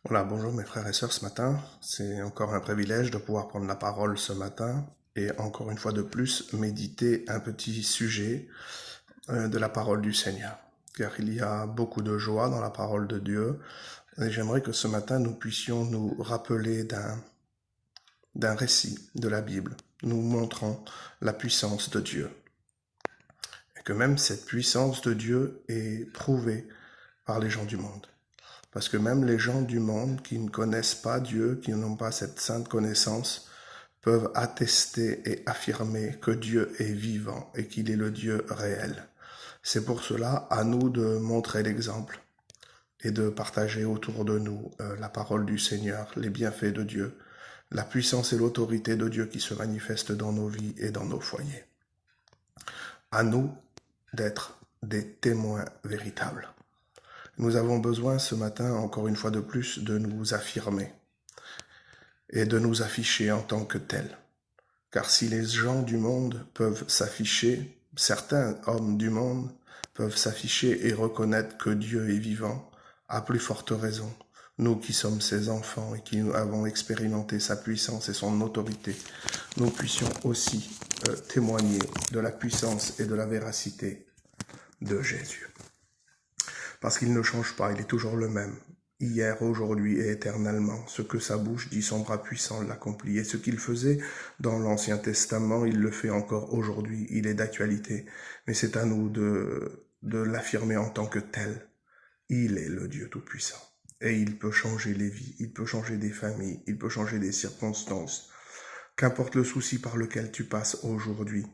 Voilà, bonjour mes frères et sœurs ce matin. C'est encore un privilège de pouvoir prendre la parole ce matin et encore une fois de plus méditer un petit sujet de la parole du Seigneur. Car il y a beaucoup de joie dans la parole de Dieu et j'aimerais que ce matin nous puissions nous rappeler d'un récit de la Bible nous montrant la puissance de Dieu. Et que même cette puissance de Dieu est prouvée par les gens du monde. Parce que même les gens du monde qui ne connaissent pas Dieu, qui n'ont pas cette sainte connaissance, peuvent attester et affirmer que Dieu est vivant et qu'il est le Dieu réel. C'est pour cela à nous de montrer l'exemple et de partager autour de nous la parole du Seigneur, les bienfaits de Dieu, la puissance et l'autorité de Dieu qui se manifestent dans nos vies et dans nos foyers. À nous d'être des témoins véritables. Nous avons besoin ce matin, encore une fois de plus, de nous affirmer et de nous afficher en tant que tels. Car si les gens du monde peuvent s'afficher, certains hommes du monde peuvent s'afficher et reconnaître que Dieu est vivant, à plus forte raison, nous qui sommes ses enfants et qui avons expérimenté sa puissance et son autorité, nous puissions aussi témoigner de la puissance et de la véracité de Jésus. Parce qu'il ne change pas, il est toujours le même, hier, aujourd'hui et éternellement. Ce que sa bouche dit, son bras puissant l'accomplit. Et ce qu'il faisait dans l'Ancien Testament, il le fait encore aujourd'hui, il est d'actualité. Mais c'est à nous de l'affirmer en tant que tel. Il est le Dieu Tout-Puissant. Et il peut changer les vies, il peut changer des familles, il peut changer des circonstances. Qu'importe le souci par lequel tu passes aujourd'hui,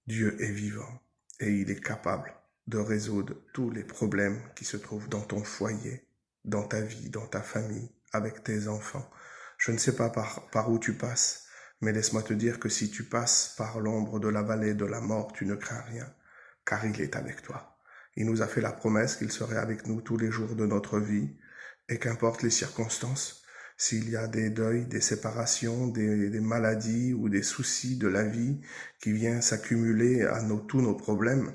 Dieu est vivant et il est capable de résoudre tous les problèmes qui se trouvent dans ton foyer, dans ta vie, dans ta famille, avec tes enfants. Je ne sais pas par où tu passes, mais laisse-moi te dire que si tu passes par l'ombre de la vallée de la mort, tu ne crains rien, car il est avec toi. Il nous a fait la promesse qu'il serait avec nous tous les jours de notre vie, et qu'importe les circonstances, s'il y a des deuils, des séparations, des maladies ou des soucis de la vie qui viennent s'accumuler à tous nos problèmes,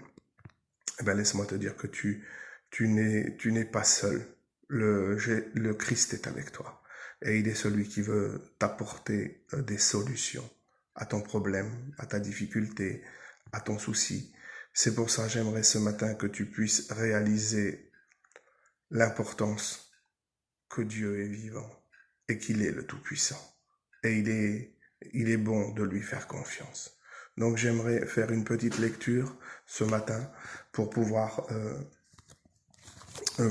eh bien, laisse-moi te dire que tu n'es pas seul. Le Christ est avec toi. Et il est celui qui veut t'apporter des solutions à ton problème, à ta difficulté, à ton souci. C'est pour ça que j'aimerais ce matin que tu puisses réaliser l'importance que Dieu est vivant et qu'il est le Tout-Puissant. Et il est bon de lui faire confiance. Donc j'aimerais faire une petite lecture ce matin pour pouvoir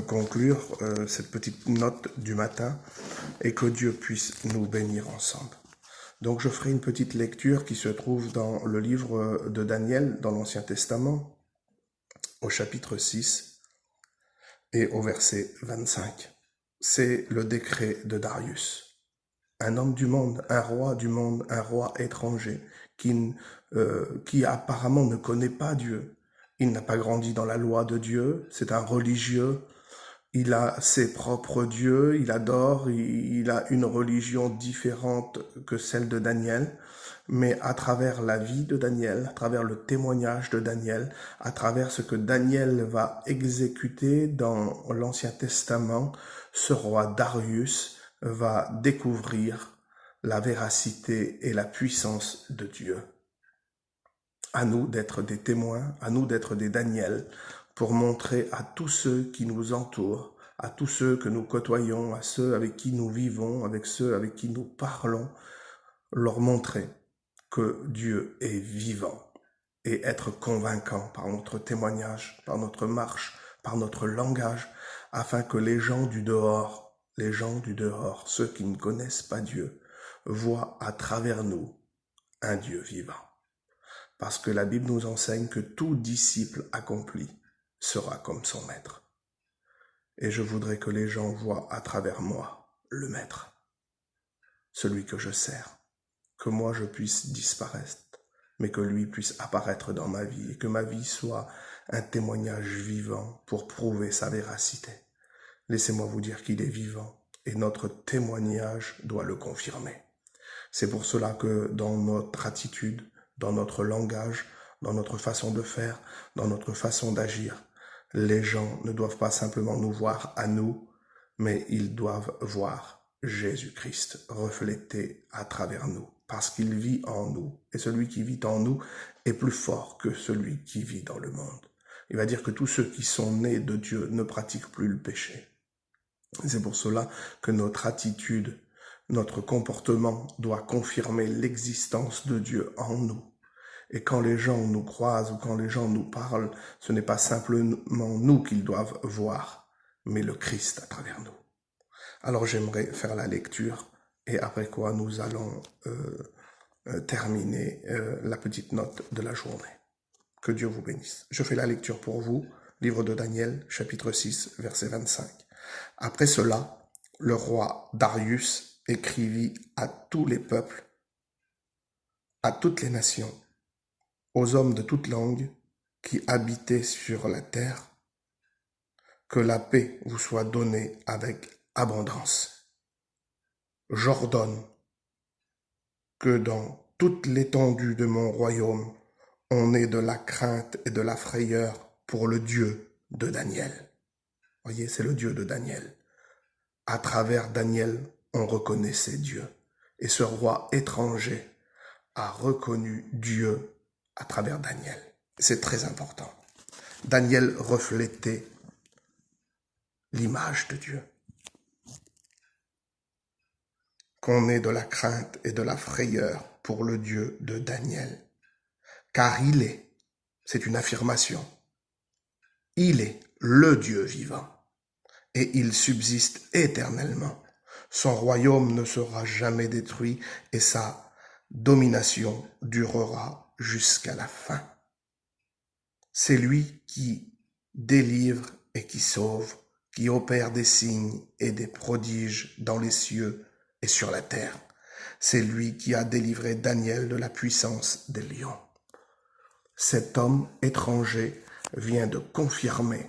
conclure cette petite note du matin et que Dieu puisse nous bénir ensemble. Donc je ferai une petite lecture qui se trouve dans le livre de Daniel dans l'Ancien Testament, au chapitre 6 et au verset 25. C'est le décret de Darius. Un homme du monde, un roi du monde, un roi étranger, qui apparemment ne connaît pas Dieu. Il n'a pas grandi dans la loi de Dieu, c'est un religieux, il a ses propres dieux, il adore, il a une religion différente que celle de Daniel, mais à travers la vie de Daniel, à travers le témoignage de Daniel, à travers ce que Daniel va exécuter dans l'Ancien Testament, ce roi Darius va découvrir la véracité et la puissance de Dieu. À nous d'être des témoins, à nous d'être des Daniel, pour montrer à tous ceux qui nous entourent, à tous ceux que nous côtoyons, à ceux avec qui nous vivons, avec ceux avec qui nous parlons, leur montrer que Dieu est vivant et être convaincant par notre témoignage, par notre marche, par notre langage, afin que les gens du dehors, ceux qui ne connaissent pas Dieu, voient à travers nous un Dieu vivant. Parce que la Bible nous enseigne que tout disciple accompli sera comme son maître. Et je voudrais que les gens voient à travers moi le maître, celui que je sers, que moi je puisse disparaître, mais que lui puisse apparaître dans ma vie et que ma vie soit un témoignage vivant pour prouver sa véracité. Laissez-moi vous dire qu'il est vivant et notre témoignage doit le confirmer. C'est pour cela que dans notre attitude, dans notre langage, dans notre façon de faire, dans notre façon d'agir, les gens ne doivent pas simplement nous voir à nous, mais ils doivent voir Jésus-Christ reflété à travers nous, parce qu'il vit en nous, et celui qui vit en nous est plus fort que celui qui vit dans le monde. Il va dire que tous ceux qui sont nés de Dieu ne pratiquent plus le péché. C'est pour cela que notre attitude, notre comportement doit confirmer l'existence de Dieu en nous. Et quand les gens nous croisent ou quand les gens nous parlent, ce n'est pas simplement nous qu'ils doivent voir, mais le Christ à travers nous. Alors j'aimerais faire la lecture et après quoi nous allons terminer la petite note de la journée. Que Dieu vous bénisse. Je fais la lecture pour vous, livre de Daniel, chapitre 6, verset 25. Après cela, le roi Darius écrivit à tous les peuples, à toutes les nations, aux hommes de toute langue qui habitaient sur la terre, que la paix vous soit donnée avec abondance. J'ordonne que dans toute l'étendue de mon royaume, on ait de la crainte et de la frayeur pour le Dieu de Daniel. Voyez, c'est le Dieu de Daniel. À travers Daniel, on reconnaissait Dieu. Et ce roi étranger a reconnu Dieu à travers Daniel. C'est très important. Daniel reflétait l'image de Dieu. Qu'on ait de la crainte et de la frayeur pour le Dieu de Daniel. Car il est, c'est une affirmation, il est le Dieu vivant et il subsiste éternellement. Son royaume ne sera jamais détruit et sa domination durera jusqu'à la fin. C'est lui qui délivre et qui sauve, qui opère des signes et des prodiges dans les cieux et sur la terre. C'est lui qui a délivré Daniel de la puissance des lions. Cet homme étranger vient de confirmer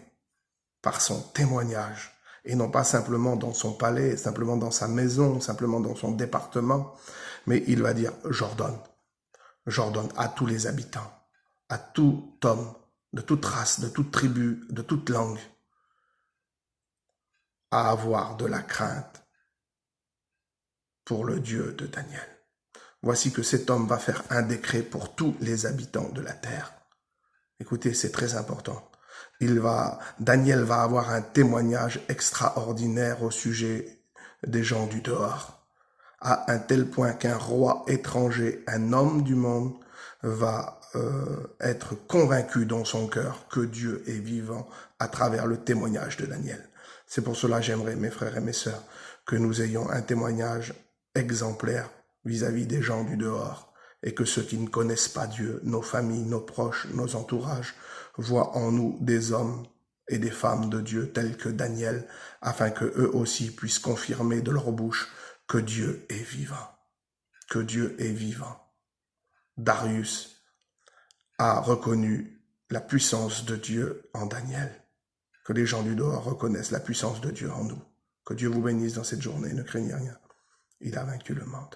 par son témoignage, et non pas simplement dans son palais, simplement dans sa maison, simplement dans son département, mais il va dire « j'ordonne à tous les habitants, à tout homme, de toute race, de toute tribu, de toute langue, à avoir de la crainte pour le Dieu de Daniel. Voici que cet homme va faire un décret pour tous les habitants de la terre. » Écoutez, c'est très important. Daniel va avoir un témoignage extraordinaire au sujet des gens du dehors, à un tel point qu'un roi étranger, un homme du monde, va être convaincu dans son cœur que Dieu est vivant à travers le témoignage de Daniel. C'est pour cela j'aimerais, mes frères et mes sœurs, que nous ayons un témoignage exemplaire vis-à-vis des gens du dehors, et que ceux qui ne connaissent pas Dieu, nos familles, nos proches, nos entourages, voient en nous des hommes et des femmes de Dieu tels que Daniel, afin que eux aussi puissent confirmer de leur bouche que Dieu est vivant. Que Dieu est vivant. Darius a reconnu la puissance de Dieu en Daniel. Que les gens du dehors reconnaissent la puissance de Dieu en nous. Que Dieu vous bénisse dans cette journée, ne craignez rien. Il a vaincu le monde.